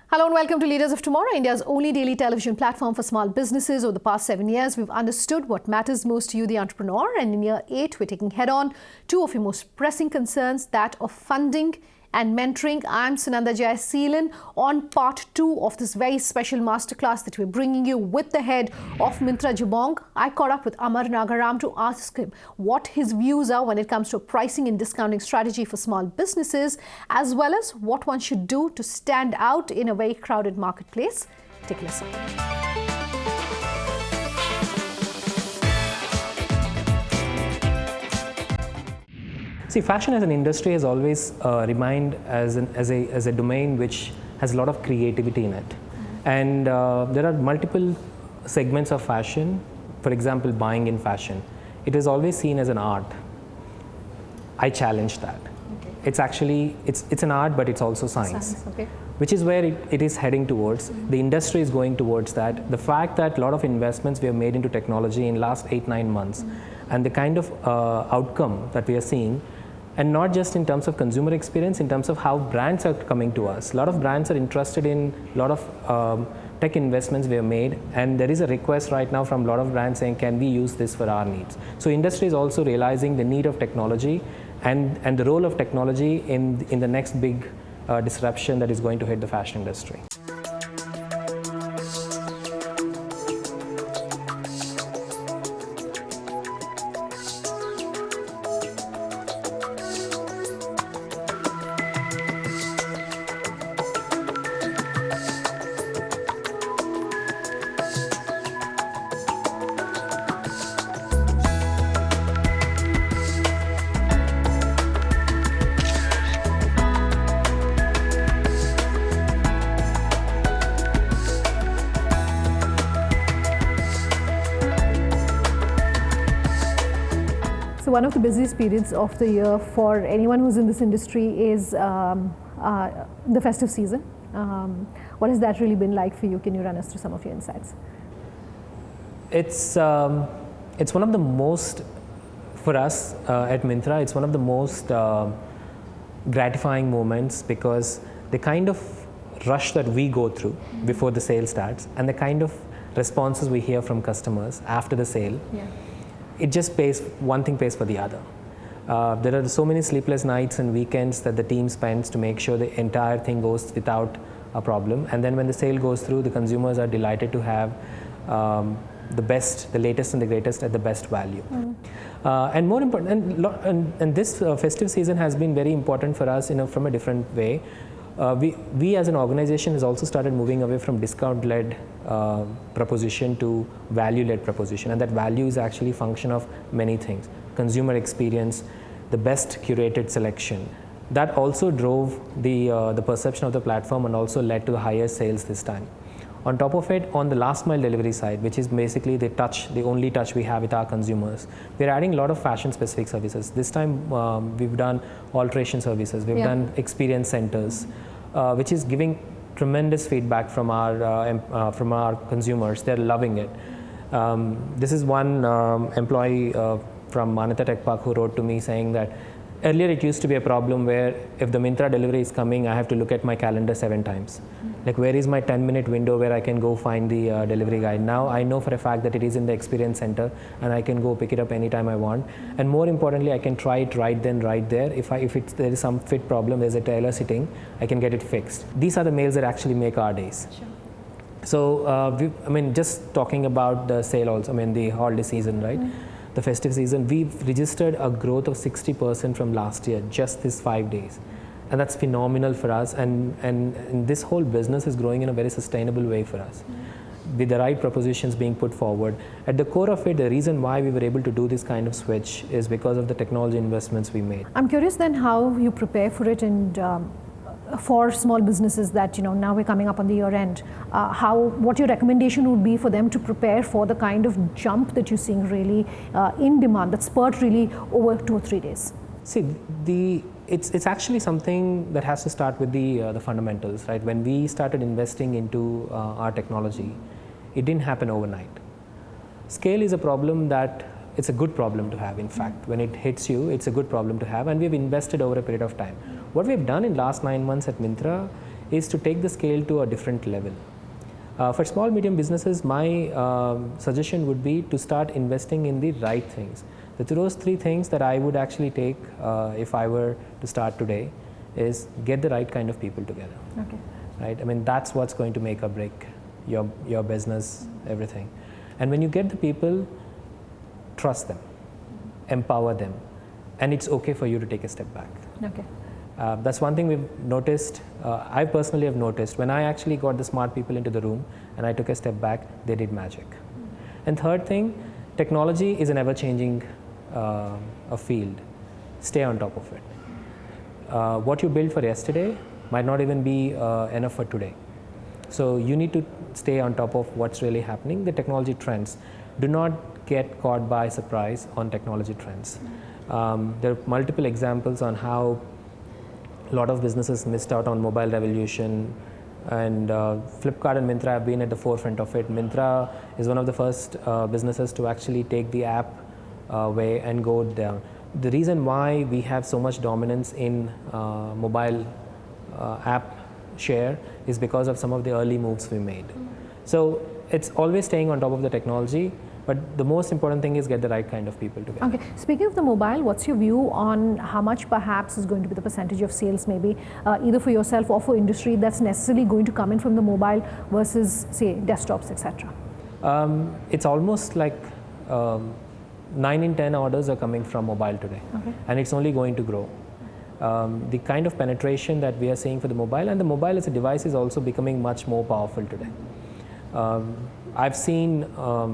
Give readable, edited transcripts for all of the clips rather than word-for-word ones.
Hello and welcome to Leaders of Tomorrow, India's only daily television platform for small businesses. Over the past 7 years, we've understood what matters most to you, the entrepreneur. And in year 8, we're taking head on two of your most pressing concerns, that of funding and mentoring. I'm Sunanda Jayaseelan on part 2 of this very special masterclass that we're bringing you with the head of Myntra Jabong. I caught up with Amar Nagaram to ask him what his views are when it comes to a pricing and discounting strategy for small businesses, as well as what one should do to stand out in a very crowded marketplace. Take a listen. See, fashion as an industry has always remained as a domain which has a lot of creativity in it. And there are multiple segments of fashion. For example, buying in fashion. It is always seen as an art. I challenge that. Okay. It's actually, it's an art, but it's also science. Okay. Which is where it is heading towards. Mm-hmm. The industry is going towards that. The fact that a lot of investments we have made into technology in last 8-9 months, and the kind of outcome that we are seeing, and not just in terms of consumer experience, in terms of how brands are coming to us. A lot of brands are interested in a lot of tech investments we have made, and there is a request right now from a lot of brands saying, can we use this for our needs? So industry is also realizing the need of technology and the role of technology in the next big disruption that is going to hit the fashion industry. So one of the busiest periods of the year for anyone who's in this industry is the festive season. What has that really been like for you? Can you run us through some of your insights? It's one of the most, for us at Myntra, it's one of the most gratifying moments, because the kind of rush that we go through before the sale starts and the kind of responses we hear from customers after the sale, it just one thing pays for the other. There are so many sleepless nights and weekends that the team spends to make sure the entire thing goes without a problem. And then when the sale goes through, the consumers are delighted to have the best, the latest and the greatest at the best value. And more important, and this festive season has been very important for us from a different way. We as an organization has also started moving away from discount-led proposition to value-led proposition, and that value is actually a function of many things. Consumer experience, the best curated selection. That also drove the perception of the platform and also led to the higher sales this time. On top of it, on the last mile delivery side, which is basically the only touch we have with our consumers, we're adding a lot of fashion specific services. This time we've done alteration services, we've done experience centers, which is giving tremendous feedback from our consumers. They're loving it. This is one employee from Manyata Tech Park who wrote to me saying that earlier it used to be a problem where if the Myntra delivery is coming, I have to look at my calendar 7 times. Like, where is my 10-minute window where I can go find the delivery guy? Now I know for a fact that it is in the experience center and I can go pick it up anytime I want. And more importantly, I can try it right then, right there. If there is some fit problem, there's a tailor sitting, I can get it fixed. These are the mails that actually make our days. Sure. So, just talking about the sale also, the holiday season, right? The festive season, we've registered a growth of 60% from last year, just this 5 days. And that's phenomenal for us. And this whole business is growing in a very sustainable way for us, with the right propositions being put forward. At the core of it, the reason why we were able to do this kind of switch is because of the technology investments we made. I'm curious then how you prepare for it, and for small businesses that now we're coming up on the year end, what your recommendation would be for them to prepare for the kind of jump that you're seeing really in demand, that spurt really over 2 or 3 days? See, it's actually something that has to start with the fundamentals, right? When we started investing into our technology, it didn't happen overnight. Scale is a problem that it's a good problem to have. In fact, when it hits you, it's a good problem to have, and we've invested over a period of time. What we've done in last 9 months at Myntra is to take the scale to a different level. For small medium businesses, my suggestion would be to start investing in the right things. Those 3 things that I would actually take if I were to start today is get the right kind of people together. Okay. Right? I mean, that's what's going to make or break your business, everything. And when you get the people, trust them, empower them, and it's okay for you to take a step back. Okay. That's one thing we've noticed. I personally have noticed when I actually got the smart people into the room and I took a step back, they did magic. And third thing, technology is an ever-changing a field. Stay on top of it. What you built for yesterday might not even be enough for today. So you need to stay on top of what's really happening, the technology trends. Do not get caught by surprise on technology trends. There are multiple examples on how a lot of businesses missed out on mobile revolution, and Flipkart and Myntra have been at the forefront of it. Myntra is one of the first businesses to actually take the app way and go down. The reason why we have so much dominance in mobile app share is because of some of the early moves we made. So it's always staying on top of the technology, but the most important thing is get the right kind of people together. Okay. Speaking of the mobile, what's your view on how much perhaps is going to be the percentage of sales maybe either for yourself or for industry that's necessarily going to come in from the mobile versus say desktops, etc.? It's almost like 9 in 10 orders are coming from mobile today. Okay. And it's only going to grow. The kind of penetration that we are seeing for the mobile, and the mobile as a device is also becoming much more powerful today. I've seen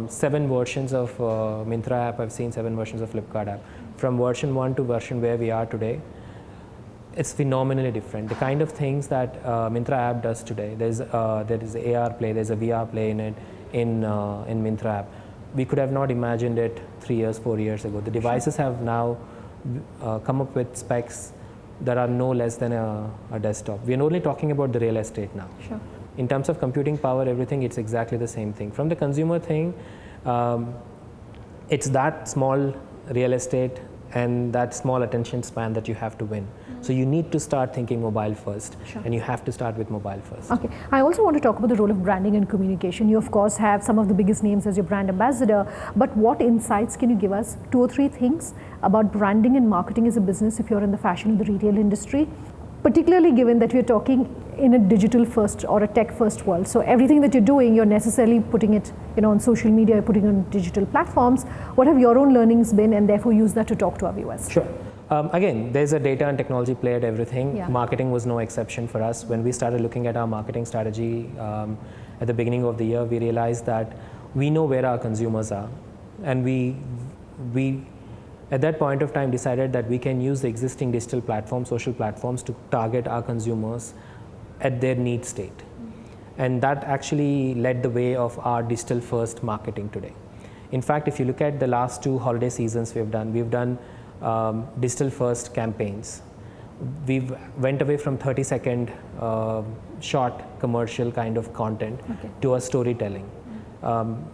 7 versions of Myntra app, I've seen 7 versions of Flipkart app. From version 1 to version where we are today, it's phenomenally different. The kind of things that Myntra app does today, there is AR play, there's a VR play in it, in Myntra app. We could have not imagined it 3 years, 4 years ago. The devices have now come up with specs that are no less than a desktop. We're only talking about the real estate now. Sure. In terms of computing power, everything, it's exactly the same thing. From the consumer thing, it's that small real estate and that small attention span that you have to win. So you need to start thinking mobile first, Sure. and you have to start with mobile first. Okay. I also want to talk about the role of branding and communication. You of course have some of the biggest names as your brand ambassador, but what insights can you give us, 2 or 3 things about branding and marketing as a business if you're in the fashion and the retail industry, particularly given that we're talking in a digital first or a tech first world. So everything that you're doing, you're necessarily putting it on social media, you're putting it on digital platforms. What have your own learnings been, and therefore use that to talk to our viewers? Sure. Again, there's a data and technology play at everything. Yeah. Marketing was no exception for us. When we started looking at our marketing strategy at the beginning of the year, we realized that we know where our consumers are, and we at that point of time decided that we can use the existing digital platforms, social platforms, to target our consumers at their need state. And that actually led the way of our digital first marketing today. In fact, if you look at the last 2 holiday seasons we've done digital first campaigns. We've went away from 30-second short commercial kind of content to a storytelling.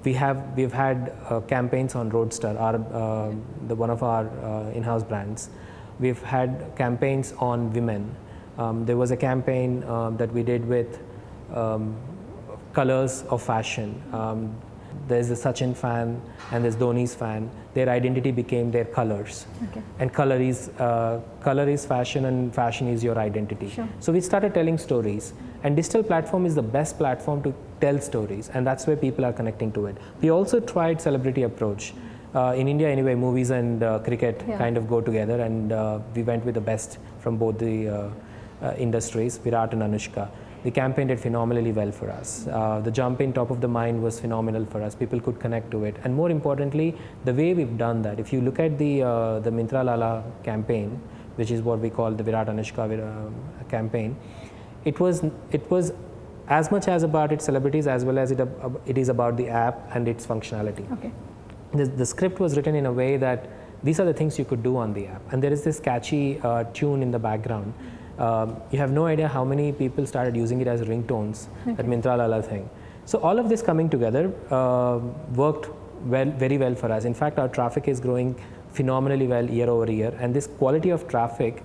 We've had campaigns on Roadster, one of our in-house brands. We've had campaigns on women. There was a campaign that we did with colors of fashion. There's a Sachin fan and there's Dhoni's fan. Their identity became their colors. Okay. And color is fashion, and fashion is your identity. Sure. So we started telling stories, and digital platform is the best platform to tell stories, and that's where people are connecting to it. We also tried celebrity approach. In India anyway, movies and cricket kind of go together, and we went with the best from both the industries, Virat and Anushka. The campaign did phenomenally well for us. The jump in top of the mind was phenomenal for us. People could connect to it. And more importantly, the way we've done that, if you look at the Myntra Lala campaign, which is what we call the Virat Anushka campaign, it was as much as about its celebrities as well as it is about the app and its functionality. Okay. The script was written in a way that these are the things you could do on the app, and there is this catchy tune in the background. You have no idea how many people started using it as ringtones, that Myntra Lala thing. So all of this coming together worked very well for us. In fact, our traffic is growing phenomenally well year over year, and this quality of traffic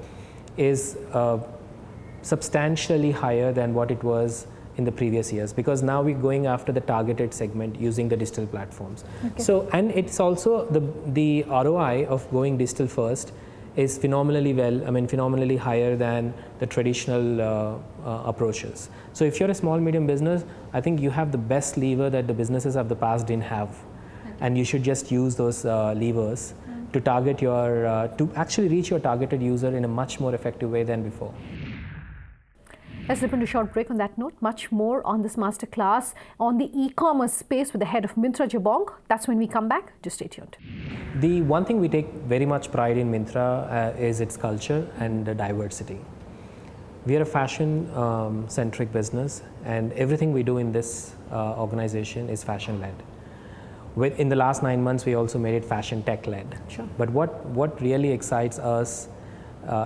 is substantially higher than what it was in the previous years, because now we're going after the targeted segment using the digital platforms. Okay. So, and it's also the ROI of going digital first is phenomenally higher than the traditional approaches. So if you're a small medium business, I think you have the best lever that the businesses of the past didn't have. Okay. And you should just use those levers to target to actually reach your targeted user in a much more effective way than before. Let's slip into a short break on that note. Much more on this masterclass on the e-commerce space with the head of Myntra Jabong. That's when we come back. Just stay tuned. The one thing we take very much pride in Myntra is its culture and the diversity. We are a fashion-centric business, and everything we do in this organization is fashion-led. In the last 9 months, we also made it fashion tech-led. Sure. But what really excites us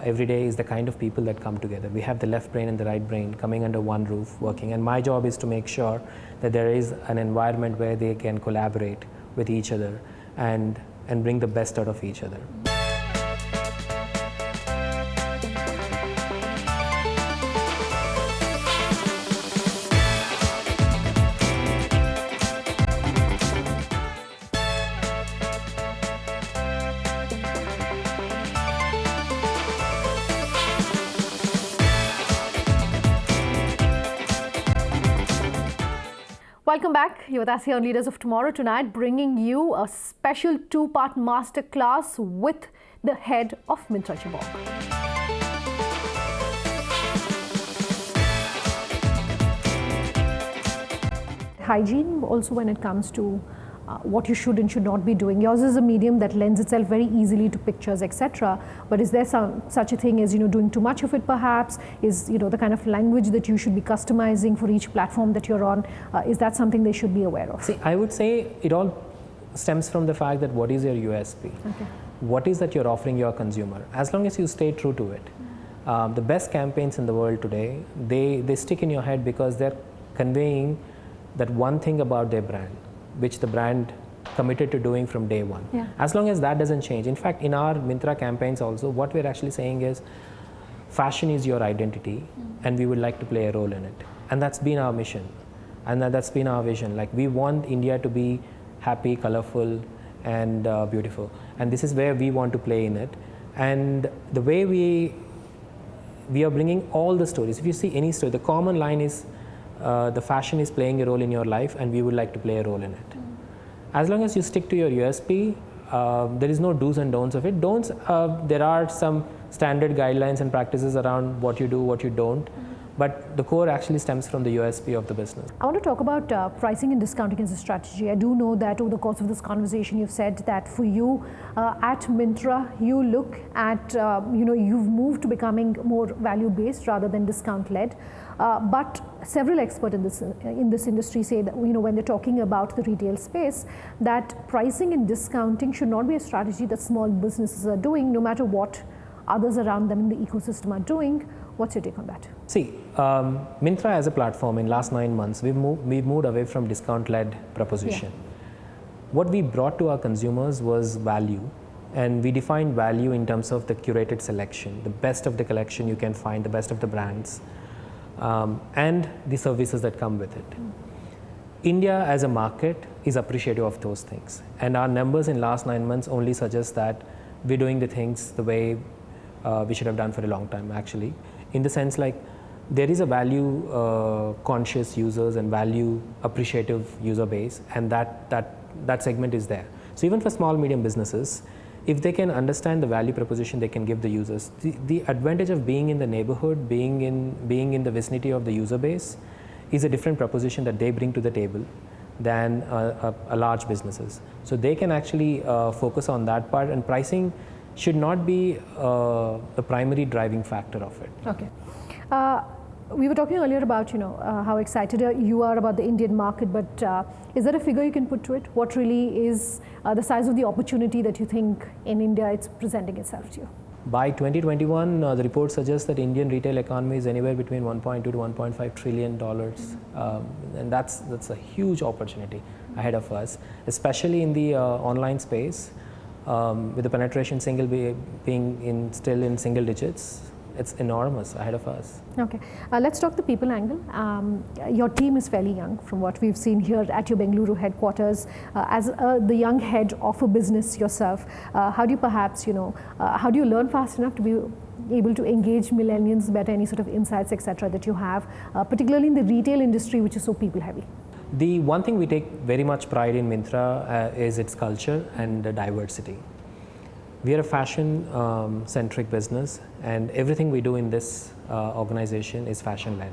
every day is the kind of people that come together. We have the left brain and the right brain coming under one roof working, and my job is to make sure that there is an environment where they can collaborate with each other and bring the best out of each other. Welcome back. You're with us here on Leaders of Tomorrow tonight, bringing you a special two-part masterclass with the head of Myntra Jabong. Hygiene also when it comes to what you should and should not be doing. Yours is a medium that lends itself very easily to pictures, etc. But is there such a thing as doing too much of it perhaps? Is the kind of language that you should be customizing for each platform that you're on? Is that something they should be aware of? See, I would say it all stems from the fact that what is your USP? Okay. What is that you're offering your consumer? As long as you stay true to it. The best campaigns in the world today, they stick in your head because they're conveying that one thing about their brand, which the brand committed to doing from day one. Yeah. As long as that doesn't change. In fact, in our Myntra campaigns also, what we're actually saying is fashion is your identity and we would like to play a role in it. And that's been our mission. And that's been our vision. Like, we want India to be happy, colorful, and beautiful. And this is where we want to play in it. And the way we are bringing all the stories. If you see any story, the common line is the fashion is playing a role in your life and we would like to play a role in it. As long as you stick to your USP, there is no do's and don'ts of it. Don'ts, there are some standard guidelines and practices around what you do, what you don't. But the core actually stems from the USP of the business. I want to talk about pricing and discounting as a strategy. I do know that over the course of this conversation, you've said that for you at Myntra, you look at, you've moved to becoming more value-based rather than discount-led. But several experts in this industry say that, when they're talking about the retail space, that pricing and discounting should not be a strategy that small businesses are doing, no matter what others around them in the ecosystem are doing. What's your take on that? See, Myntra as a platform in last 9 months, we've moved away from discount-led proposition. Yeah. What we brought to our consumers was value, and we defined value in terms of the curated selection, the best of the collection you can find, the best of the brands, and the services that come with it. India as a market is appreciative of those things, and our numbers in last 9 months only suggest that we're doing the things the way we should have done for a long time, actually. In the sense, like, there is a value conscious users and value appreciative user base, and that segment is there. So even for small medium businesses, if they can understand the value proposition they can give the users, the advantage of being in the neighborhood, being in the vicinity of the user base, is a different proposition that they bring to the table than a large businesses. So they can actually focus on that part, and pricing should not be the primary driving factor of it. Okay. We were talking earlier about how excited you are about the Indian market, but is there a figure you can put to it? What really is the size of the opportunity that you think in India it's presenting itself to you? By 2021, the report suggests that Indian retail economy is anywhere between 1.2 to 1.5 trillion dollars, and that's a huge opportunity ahead of us, especially in the online space, with the penetration being still in single digits. It's enormous ahead of us. Okay, let's talk the people angle. Your team is fairly young from what we've seen here at your Bengaluru headquarters. As the young head of a business yourself, how do you perhaps, how do you learn fast enough to be able to engage millennials better, any sort of insights, etc. that you have, particularly in the retail industry, which is so people heavy? The one thing we take very much pride in Myntra is its culture and diversity. We are a fashion-centric business, and everything we do in this organization is fashion-led.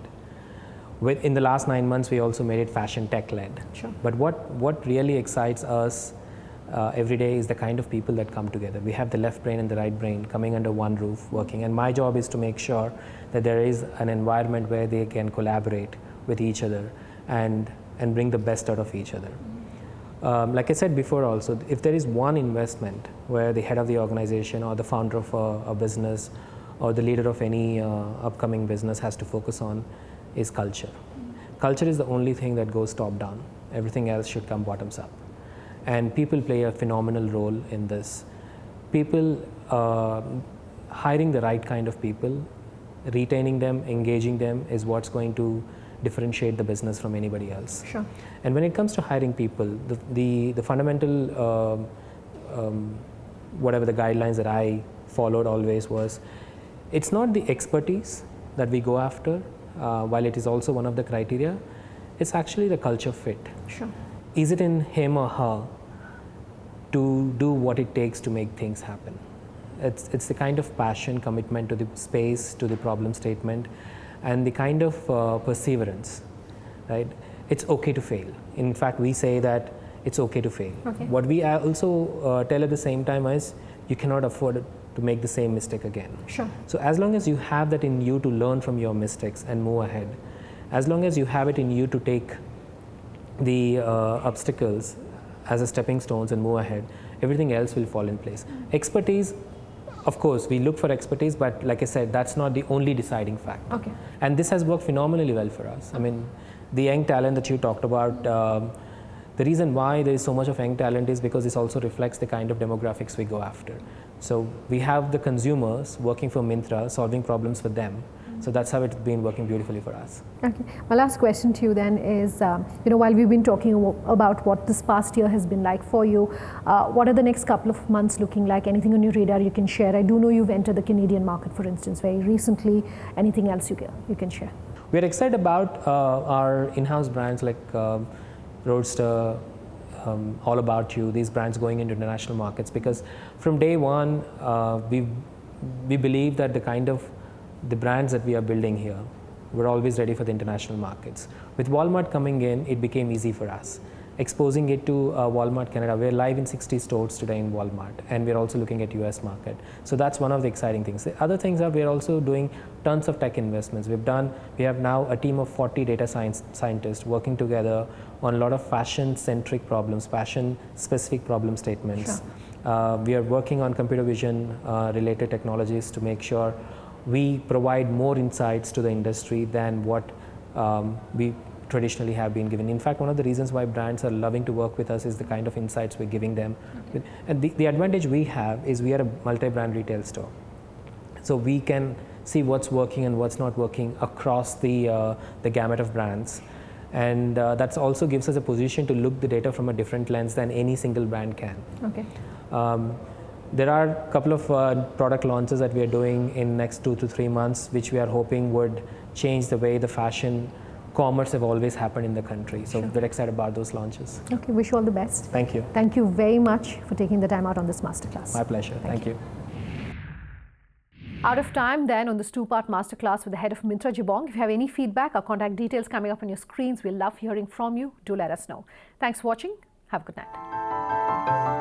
In the last 9 months, we also made it fashion tech-led. Sure. But what really excites us every day is the kind of people that come together. We have the left brain and the right brain coming under one roof working, and my job is to make sure that there is an environment where they can collaborate with each other and bring the best out of each other. Like I said before also, if there is one investment where the head of the organization or the founder of a business or the leader of any upcoming business has to focus on, is culture. Culture is the only thing that goes top down. Everything else should come bottoms up. And people play a phenomenal role in this. People, hiring the right kind of people, retaining them, engaging them is what's going to differentiate the business from anybody else. Sure. And when it comes to hiring people, the fundamental, whatever the guidelines that I followed always was, it's not the expertise that we go after, while it is also one of the criteria, it's actually the culture fit. Sure. Is it in him or her to do what it takes to make things happen? It's the kind of passion, commitment to the space, to the problem statement, and the kind of perseverance, right? It's okay to fail. In fact, we say that it's okay to fail. Okay. What we also tell at the same time is you cannot afford to make the same mistake again. Sure. So as long as you have that in you to learn from your mistakes and move ahead, as long as you have it in you to take the obstacles as a stepping stones and move ahead, everything else will fall in place. Expertise, of course, we look for expertise, but like I said, that's not the only deciding factor. Okay. And this has worked phenomenally well for us. I mean, the young talent that you talked about, the reason why there is so much of young talent is because this also reflects the kind of demographics we go after. So we have the consumers working for Myntra, solving problems for them. So that's how it's been working beautifully for us. Okay. My last question to you then is, while we've been talking about what this past year has been like for you, what are the next couple of months looking like? Anything on your radar you can share? I do know you've entered the Canadian market, for instance, very recently. Anything else you can share? We're excited about our in-house brands like Roadster, All About You, these brands going into international markets, because from day one, we believe that the brands that we are building here, we're always ready for the international markets. With Walmart coming in, it became easy for us. Exposing it to Walmart Canada, we're live in 60 stores today in Walmart, and we're also looking at US market. So that's one of the exciting things. The other things are we're also doing tons of tech investments. We have now a team of 40 data scientists working together on a lot of fashion-centric problems, fashion-specific problem statements. Sure. We are working on computer vision related technologies to make sure we provide more insights to the industry than what we traditionally have been given. In fact, one of the reasons why brands are loving to work with us is the kind of insights we're giving them. Okay. And the advantage we have is we are a multi-brand retail store. So we can see what's working and what's not working across the gamut of brands. And that also gives us a position to look the data from a different lens than any single brand can. Okay. There are a couple of product launches that we are doing in next 2 to 3 months, which we are hoping would change the way the fashion commerce have always happened in the country. So we're excited about those launches. Okay, wish you all the best. Thank you. Thank you very much for taking the time out on this masterclass. My pleasure. Thank you. Out of time then on this 2-part masterclass with the head of Myntra Jibong. If you have any feedback, our contact details coming up on your screens. We'll love hearing from you. Do let us know. Thanks for watching. Have a good night.